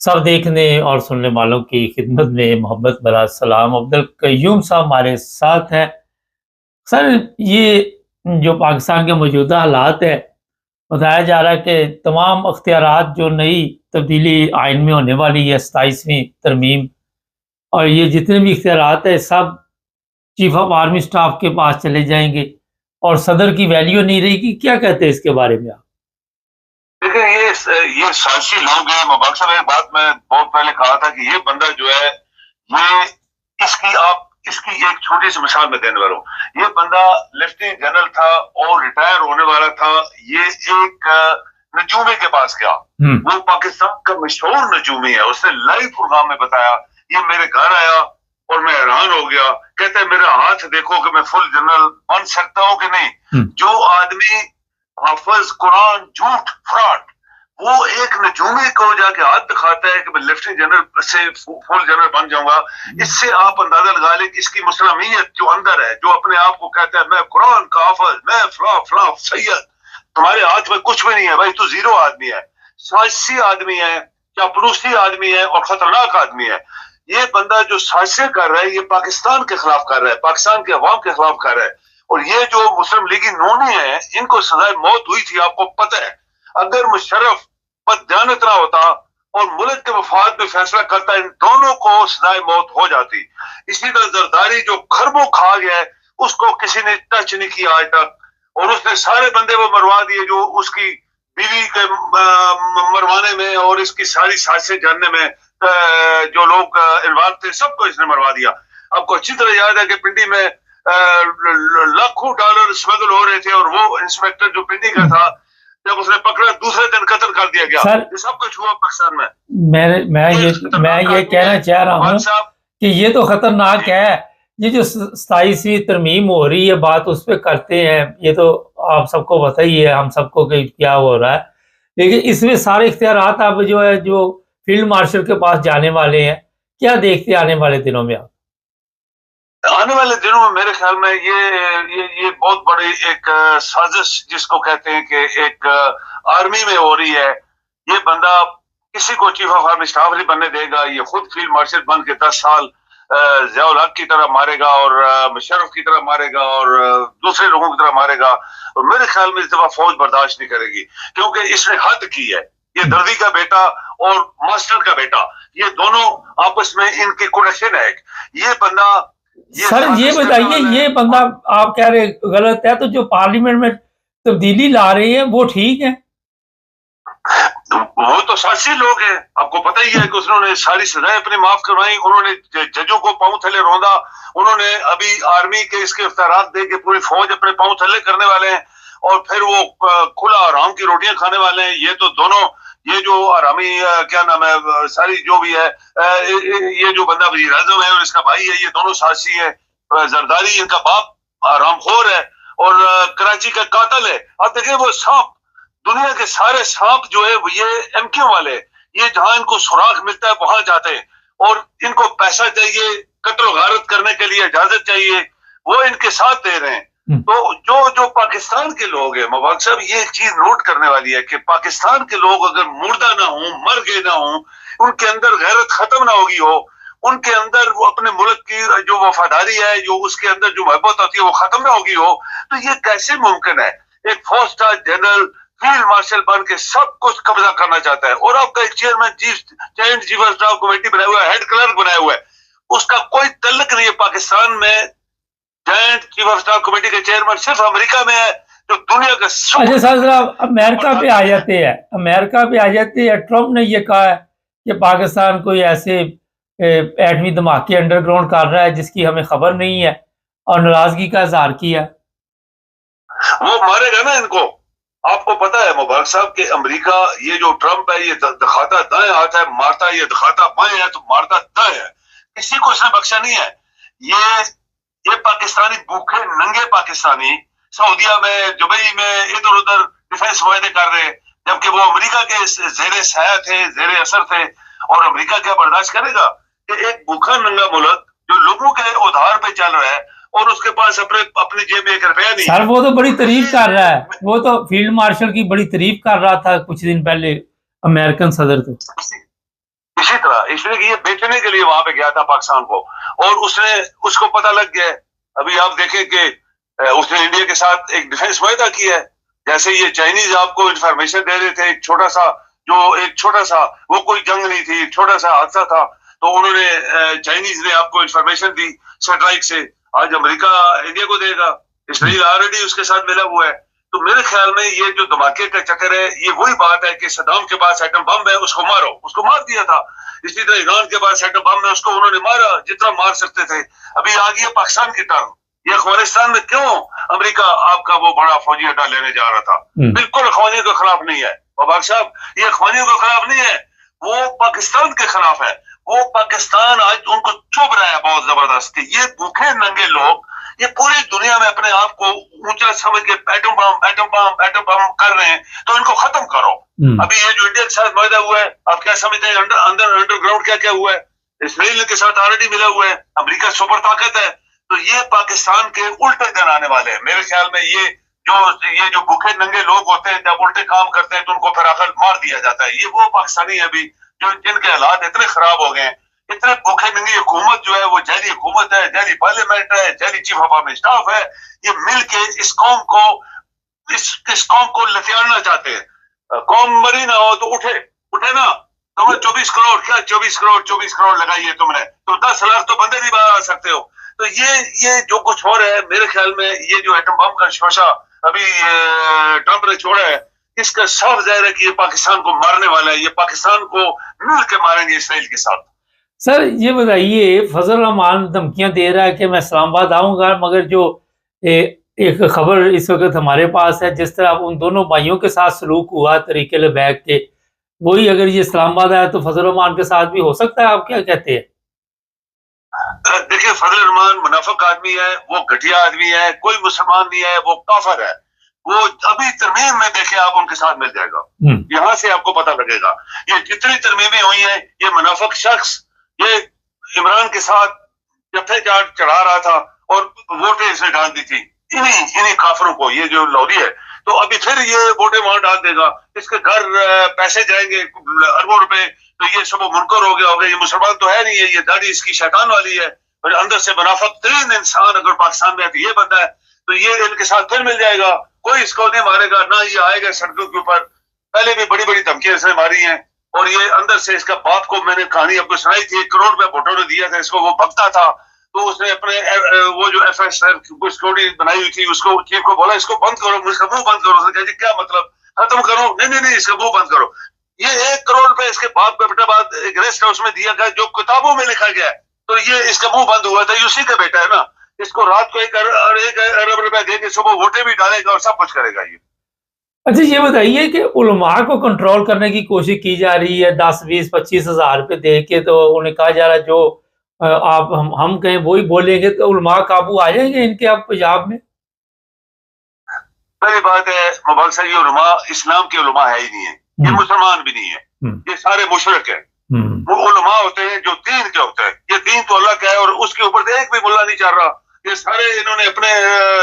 सब देखने और सुनने वालों की खिदमत में मोहब्बत भरा सलाम। अब्दुल कय्यूम साहब हमारे साथ हैं। सर, ये जो पाकिस्तान के मौजूदा हालात है, बताया जा रहा है कि तमाम अख्तियारात जो नई तब्दीली आइन में होने वाली है, 27वीं तरमीम, और ये जितने भी इख्तियारात है सब चीफ ऑफ आर्मी स्टाफ के पास चले जाएंगे और सदर की वैल्यू नहीं रहेगी। क्या कहते हैं इसके बारे में आप? देखिए ये साजिशी लोग हैं। मुबारक साहब, एक बात मैं बहुत पहले कहा था कि ये बंदा जो है, ये इसकी एक छोटी सी मिसाल में देने वाला हूँ। ये बंदा लेफ्टिनेंट जनरल था और रिटायर होने वाला था। ये एक नजूमे के पास गया। वो पाकिस्तान का मशहूर नजूमी है। उसने लाइव प्रोग्राम में बताया, ये मेरे घर आया और मैं हैरान हो गया। कहता है मेरा हाथ देखो कि मैं फुल जनरल बन सकता हूँ कि नहीं। जो आदमी हाफिज कुरान झूठ फ्रॉड, वो एक नजूमे को जाके हाथ दिखाता है कि मैं लेफ्टिनेंट जनरल से फुल जनरल बन जाऊंगा। इससे आप अंदाजा लगा लें कि इसकी मुसलमानियत जो अंदर है, जो अपने आप को कहता है मैं कुरान का हाफिज, मैं फला फला सैयद, तुम्हारे हाथ में कुछ भी नहीं है भाई, तू जीरो आदमी है, साजिशी आदमी है, चापलूसी आदमी है और खतरनाक आदमी है। ये बंदा जो साजिशें कर रहा है, ये पाकिस्तान के खिलाफ कर रहा है, पाकिस्तान के अवाम के खिलाफ कर रहा है। और ये जो मुस्लिम लीगी नूनी है, इनको सजाए मौत हुई थी, आपको पता है। अगर मुशर्रफ बददियानत ना होता और मुल्क के मफाद में फैसला करता, इन दोनों को सजाए मौत हो जाती। इसी तरह जरदारी जो खरबों खा गया है, उसको किसी ने टच नहीं किया आज तक, और उसने सारे बंदे वो मरवा दिए जो उसकी बीवी के मरवाने में और इसकी सारी साजिशें जानने में जो लोग इन्वॉल्व थे, सबको इसने मरवा दिया। आपको अच्छी तरह याद है कि पिंडी में लाखों डॉलर स्मगल हो रहे थे और वो इंस्पेक्टर जो पिंडी का था, जब उसने पकड़ा दूसरे दिन कत्ल कर दिया गया। ये सब कुछ हुआ पाकिस्तान में। मैं ये कहना चाह रहा हूँ कि ये तो खतरनाक है। ये जो 27वीं तरमीम हो रही है, बात उस पर करते हैं, ये तो आप सबको पता ही है, हम सबको कि क्या हो रहा है। लेकिन इसमें सारे इख्तियारात आप जो है, जो फील्ड मार्शल के पास जाने वाले हैं, क्या देखते हैं आने वाले दिनों में आप? आने वाले दिनों में मेरे ख्याल में ये बहुत बड़ी एक साजिश जिसको कहते हैं कि एक आर्मी में हो रही है। ये बंदा किसी को चीफ ऑफ आर्मी स्टाफ नहीं बनने देगा। ये खुद फील्ड मार्शल बन के 10 साल ज़ियाउल हक की तरह मारेगा और मुशर्रफ की तरह मारेगा और दूसरे लोगों की तरह मारेगा। और मेरे ख्याल में इस दफा फौज बर्दाश्त नहीं करेगी, क्योंकि इसने हद की है। ये दर्दी का बेटा और मास्टर का बेटा, ये दोनों आपस में इनकी कनेक्शन है। ये बंदा सर, ये बताइए, ये बंदा आप कह रहे गलत है, तो जो पार्लियामेंट में तब्दीली ला रहे हैं वो ठीक है? वो तो साजिशी लोग हैं। आपको पता ही है कि उन्होंने सारी सजाएं अपनी माफ करवाई, उन्होंने जजों को पांव थले रौंदा, उन्होंने अभी आर्मी के इसके इफ्तारात दे के पूरी फौज अपने पांव थले करने वाले हैं और फिर वो खुला आराम की रोटियां खाने वाले हैं। ये तो दोनों, ये जो आरामी क्या नाम है, सारी जो भी है, ये जो बंदा वजीर आजम है और इसका भाई है, ये दोनों साजिशी है। जरदारी इनका बाप आरामखोर है और कराची का कातिल है। अब देखिए वो सांप, दुनिया के सारे सांप जो है ये एमक्यू वाले, ये जहां इनको सुराख मिलता है वहां जाते हैं और इनको पैसा चाहिए, कत्ल गारत करने के लिए इजाजत चाहिए, वो इनके साथ दे रहे हैं। तो जो पाकिस्तान के लोग हैं, मुबारक साहब, ये एक चीज नोट करने वाली है कि पाकिस्तान के लोग अगर मुर्दा ना हो, मर गए ना हो, उनके अंदर गैरत खत्म ना होगी हो, उनके अंदर वो अपने मुल्क की जो वफादारी है, जो उसके अंदर जो मोहब्बत होती है वो खत्म ना होगी हो, तो ये कैसे मुमकिन है? एक 4 स्टार जनरल फील्ड मार्शल बन के सब कुछ कब्जा करना चाहता है और आपका एक chairman joint chief of staff committee बनाया हुआ है, हेड क्लर्क बनाया हुआ है, उसका कोई तल्लुक नहीं है पाकिस्तान में। Joint chief of staff committee के चेयरमैन सिर्फ अमेरिका में है, जो दुनिया का अच्छा साहब, अमेरिका पे आ जाते हैं, अमेरिका पे आ जाते हैं। ट्रम्प ने ये कहा है कि पाकिस्तान कोई ऐसे एटमी धमाके अंडरग्राउंड कर रहा है जिसकी हमें खबर नहीं है और नाराजगी का इजहार किया। वो मारेगा ना इनको। आपको पता है मुबारक साहब कि अमेरिका, ये जो ट्रम्प है, ये दिखाता दाएं हाथ है, मारता, ये दिखाता बाएं है तो मारता दाएं है। किसी को इसने बख्शा नहीं है। ये पाकिस्तानी भूखे नंगे पाकिस्तानी सऊदीया में, दुबई में इधर उधर डिफेंस मुआहदे कर रहे हैं, जबकि वो अमेरिका के जेरे साया थे, जेरे असर थे। और अमेरिका क्या बर्दाश्त करेगा कि एक भूखा नंगा मुल्क जो लोगों के उधार पे चल रहा है और उसके पास अपनी जेब में 1 रुपया नहीं। सर, वो तो बड़ी तारीफ कर रहा है, वो तो फील्ड मार्शल की बड़ी तारीफ कर रहा था कुछ दिन पहले अमेरिकन सदर। तो इसी तरह, इसलिए कि ये बेचने के लिए वहां पे गया था पाकिस्तान को, और उसको पता लग गया। अभी आप देखें कि उसने इंडिया के साथ एक डिफेंस वायदा किया है। जैसे ये चाइनीज आपको इंफॉर्मेशन दे रहे थे, एक छोटा सा वो कोई जंग नहीं थी, एक छोटा सा हादसा था, तो उन्होंने चाइनीज ने आपको इंफॉर्मेशन दी सैटेलाइट से। आज अमेरिका इंडिया को देगा, इसराइल ऑलरेडी उसके साथ मिला हुआ है। तो मेरे ख्याल में ये जो धमाके का चक्कर है, ये वही बात है कि सद्दाम के पास एटम बम है, उसको मारो, उसको मार दिया था। इसी तरह ईरान के पास एटम बम है, उसको उन्होंने मारा जितना मार सकते थे। अभी आ गया पाकिस्तान की टर्न। ये अफगानिस्तान में क्यों अमेरिका आपका वो बड़ा फौजी अड्डा लेने जा रहा था? बिल्कुल अखवानियों के खिलाफ नहीं है मुबारक साहब, ये अखवानियों के खिलाफ नहीं है, वो पाकिस्तान के खिलाफ है। वो पाकिस्तान आज उनको चुभ रहा है बहुत जबरदस्त कि ये भूखे नंगे लोग ये पूरी दुनिया में अपने आप को ऊंचा समझ के एटम बम कर रहे हैं, तो इनको खत्म करो। अभी ये जो इंडिया के साथ वायदा हुआ है, आप क्या समझते हैं अंडरग्राउंड क्या क्या हुआ है? इसराइल के साथ ऑलरेडी मिला हुआ है, अमेरिका सुपर ताकत है। तो ये पाकिस्तान के उल्टे दिन आने वाले हैं। मेरे ख्याल में ये जो भूखे नंगे लोग होते हैं, जब उल्टे काम करते हैं तो उनको फिर आकर मार दिया जाता है। ये वो पाकिस्तानी अभी जो जिनके हालात इतने खराब हो गए हैं, इतने भूखे नंगी हुकूमत जो है वो जैली हुकूमत है, जैली पार्लियामेंट है, जैली चीफ ऑफ आर्मी स्टाफ है। ये मिल के इस कौम को लथियारना चाहते हैं। कौम मरी ना हो तो उठे ना। तुम्हें 24 करोड़ लगाइए तुमने, तो 10 लाख तो बंदे नहीं बाहर आ सकते हो। तो ये जो कुछ हो रहा है, मेरे ख्याल में ये जो एटम बम का शोशा अभी ट्रंप ने छोड़ा है, इसका साफ जाहिर है कि ये पाकिस्तान को मारने वाला है। ये पाकिस्तान को मिल के मारेंगे इसराइल के साथ। सर ये बताइए, फजल रहमान धमकियां दे रहा है कि मैं इस्लामाबाद आऊंगा, मगर जो एक खबर इस वक्त हमारे पास है, जिस तरह उन दोनों भाइयों के साथ सलूक हुआ तरीके लबैक के, वही अगर ये इस्लामाबाद आया तो फजल रहमान के साथ भी हो सकता है। आप क्या कहते हैं? देखिए, फजल रहमान मुनाफिक आदमी है, वो घटिया आदमी है, कोई मुसलमान नहीं है, वो काफिर है। वो अभी तरमीम में देखे आप उनके साथ मिल जाएगा, यहाँ से आपको पता लगेगा। ये जितनी तरमीमें हुई हैं, ये मुनाफिक शख्स ये इमरान के साथ जत्थे चढ़ा रहा था और वोटें इसने डाल दी थी इन्हीं काफिरों को, ये जो लौरी है। तो अभी फिर ये वोटें वहां डाल देगा, इसके घर पैसे जाएंगे अरबों रुपए, तो ये सब मुनकर हो गया। ये मुसलमान तो है नहीं है, ये दाढ़ी इसकी शैतान वाली है, और अंदर से मुनाफिक तरीन इंसान अगर पाकिस्तान में है तो ये बंदा है। तो ये इनके साथ फिर मिल जाएगा, कोई इसको नहीं मारेगा, ना ये आएगा सड़कों के ऊपर। पहले भी बड़ी बड़ी धमकियां इसने मारी हैं, और ये अंदर से इसका बाप को मैंने कहानी आपको सुनाई थी, 1 करोड़ रुपया भुट्टो ने दिया था इसको, वो भगता था। तो उसने अपने वो जो FSR की स्टोरी बनाई हुई थी, उसको चीफ को बोला इसको बंद करो, इसका मुंह बंद करो। उसने कहा जी क्या मतलब, खत्म करो? नहीं, इसका मुंह बंद करो। ये 1 करोड़ रुपए इसके बाप का बेटा बाद एक रेस्ट हाउस में दिया गया, जो किताबों में लिखा गया है। तो ये इसका मुंह बंद हुआ था, उसी का बेटा है ना। इसको रात को 1 अरब रुपया देंगे, सुबह वोटें भी डालेगा और सब कुछ करेगा ये। अच्छा ये बताइए कि उलमा को कंट्रोल करने की कोशिश की जा रही है, 10, 20, 25 हज़ार रुपये दे के। तो उन्हें कहा जा रहा है जो आप हम कहें वही बोलेंगे, तो उलमा काबू आ जाएंगे इनके आप पंजाब में? पहली बात है मुबारक साहब, ये उलमा इस्लाम के उलमा है ही नहीं है, ये मुसलमान भी नहीं है, ये सारे मुशरिक है। वो उलमा होते हैं जो दीन के होते हैं। ये दीन तो अल्लाह का है, और उसके ऊपर एक भी मुल्ला नहीं चल रहा। ये सारे इन्होंने अपने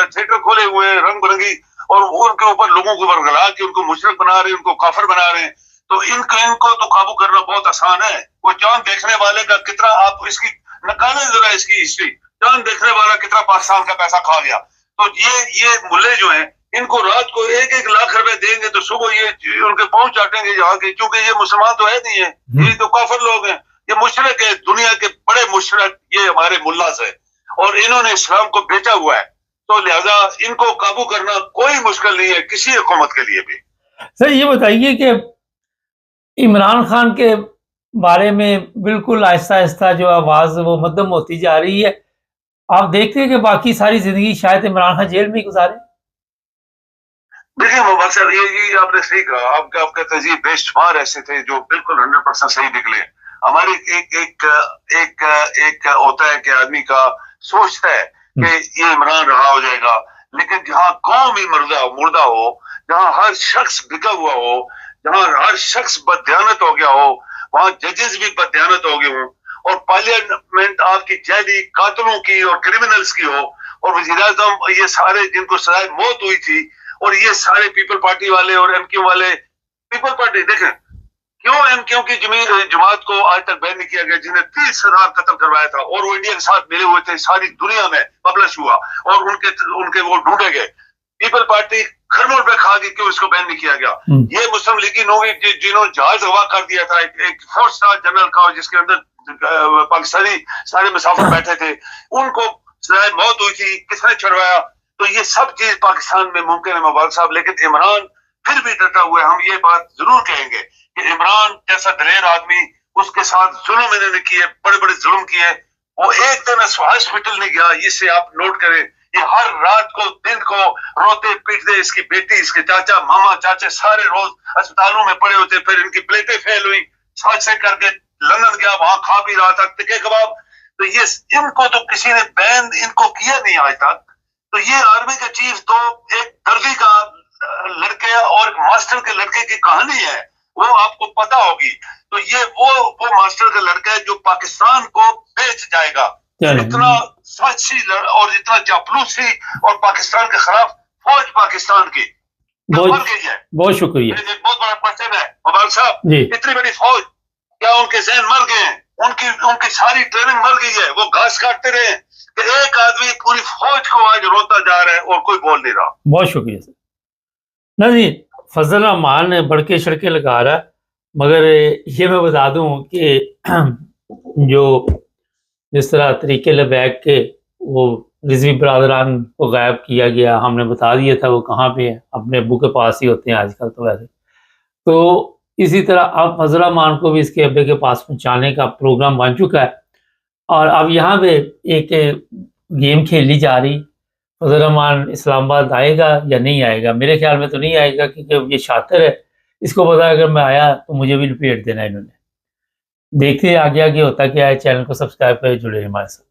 थिएटर खोले हुए हैं रंग बिरंगी, और उनके ऊपर लोगों को वर्गला के उनको मुशरिक बना रहे हैं, उनको काफिर बना रहे हैं। तो इनको तो काबू करना बहुत आसान है। वो चांद देखने वाले का कितना, आप इसकी निकालें जरा इसकी हिस्ट्री, चांद देखने वाला कितना पाकिस्तान का पैसा खा गया। तो ये मुल्ले जो हैं, इनको रात को 1-1 लाख रुपए देंगे तो सुबह ये उनके पांव चाटेंगे यहाँ के, क्योंकि ये मुसलमान तो है नहीं है, ये तो काफिर लोग हैं, ये मुशरिक है, दुनिया के बड़े मुशरिक ये हमारे मुल्लास है, और इन्होंने इस्लाम को बेचा हुआ है। तो लिहाजा इनको काबू करना कोई मुश्किल नहीं है किसी हुकूमत के लिए भी। सर ये बताइए कि इमरान खान के बारे में बिल्कुल आहिस्ता आहिस्ता जो आवाज़ वो मध्यम होती जा रही है। आप देखते हैं कि बाकी सारी जिंदगी शायद इमरान खान जेल में ही गुजारे। देखिए मुबारक साहब, ये आपने सही कहा, आपका तजीब बेशुमार ऐसे थे जो बिल्कुल 100% सही निकले। हमारी एक होता है कि आदमी का सोचता है कि ये इमरान रहा हो जाएगा, लेकिन जहाँ कौम ही मुर्दा हो, जहाँ हर शख्स बिका हुआ हो, जहाँ हर शख्स बददियानत हो गया हो, वहाँ जजेस भी बददियानत हो गए हों, और पार्लियामेंट आपकी जैली कातलों की और क्रिमिनल्स की हो, और वज़ीर-ए-आज़म ये सारे जिनको सजाए मौत हुई थी, और ये सारे पीपल पार्टी वाले और MQ वाले, पीपल पार्टी देखें کیوں ایم کیو کی جماعت کو آج تک بین نہیں کیا گیا، جنہیں 30,000 قتل کروایا تھا اور وہ انڈیا کے ساتھ ملے ہوئے تھے، ساری دنیا میں پبلش ہوا اور ان کے وہ ڈھونڈے گئے. پیپل پارٹی کھرمول پہ کھا گئی کہ اس کو بین نہیں کیا گیا. یہ مسلم لیگی لوگ جنہوں نے جہاز اغوا کر دیا تھا، ایک 4 سٹار جنرل کا جس کے اندر پاکستانی سارے مسافر بیٹھے تھے، ان کو سزائے موت ہوئی تھی، کس نے چھڑوایا؟ تو یہ سب چیز پاکستان میں ممکن ہے مبارک صاحب، لیکن عمران پھر بھی ڈٹا ہوا ہے. ہم یہ بات ضرور کہیں گے کہ عمران جیسا دلیر آدمی، اس کے ساتھ ظلم انہوں نے کیے، بڑے بڑے ظلم کیے، وہ ایک دن ہاسپٹل نہیں گیا. اس سے آپ نوٹ کریں، یہ ہر رات کو دن کو روتے پیٹتے، اس کی بیٹی، اس کے چاچا، ماما، چاچے سارے روز اسپتالوں میں پڑے ہوتے. پھر ان کی پلیٹیں فیل ہوئی، ساتھ سے کر کے لندن گیا، وہاں کھا پی رہا تھا ٹکے کباب. تو یہ ان کو تو کسی نے بین ان کو کیا نہیں آج تک. تو یہ آرمی کا چیف تو ایک دردی کا لڑکے اور ایک ماسٹر کے لڑکے کی کہانی ہے، وہ آپ کو پتا ہوگی. تو یہ وہ ماسٹر کا لڑکا ہے جو پاکستان کو بیچ جائے گا. اتنا سچی اور اتنا چاپلوسی اور پاکستان کے خلاف فوج پاکستان کی مر گئی ہے. بہت شکریہ. ایک بہت بڑا کوشچن ہے مبارک صاحب، اتنی بڑی فوج، کیا ان کے ذہن مر گئے ہیں؟ ان کی ساری ٹریننگ مر گئی ہے. وہ گھاس کاٹتے رہے کہ ایک آدمی پوری فوج کو آج روتا جا رہا ہے اور کوئی بول نہیں رہا. بہت شکریہ سر. نہیں، فضل الرحمان بڑکے شڑکے لگا رہا ہے، مگر یہ میں بتا دوں کہ جو جس طرح طریقے لبیک کے وہ رضوی برادران کو غائب کیا گیا، ہم نے بتا دیا تھا وہ کہاں پہ ہیں، اپنے ابو کے پاس ہی ہوتے ہیں آج کل تو ویسے. تو اسی طرح اب فضل الرحمان کو بھی اس کے ابے کے پاس پہنچانے کا پروگرام بن چکا ہے، اور اب یہاں پہ ایک گیم کھیلی جا رہی. فضل الرحمان اسلام آباد آئے گا یا نہیں آئے گا؟ میرے خیال میں تو نہیں آئے گا، کیونکہ یہ شاطر ہے، اس کو پتا ہے اگر میں آیا تو مجھے بھی لپیٹ دینا انہوں نے. دیکھتے آگے آگے ہوتا کیا ہے. چینل کو سبسکرائب کرے، جڑے ہمارے ساتھ.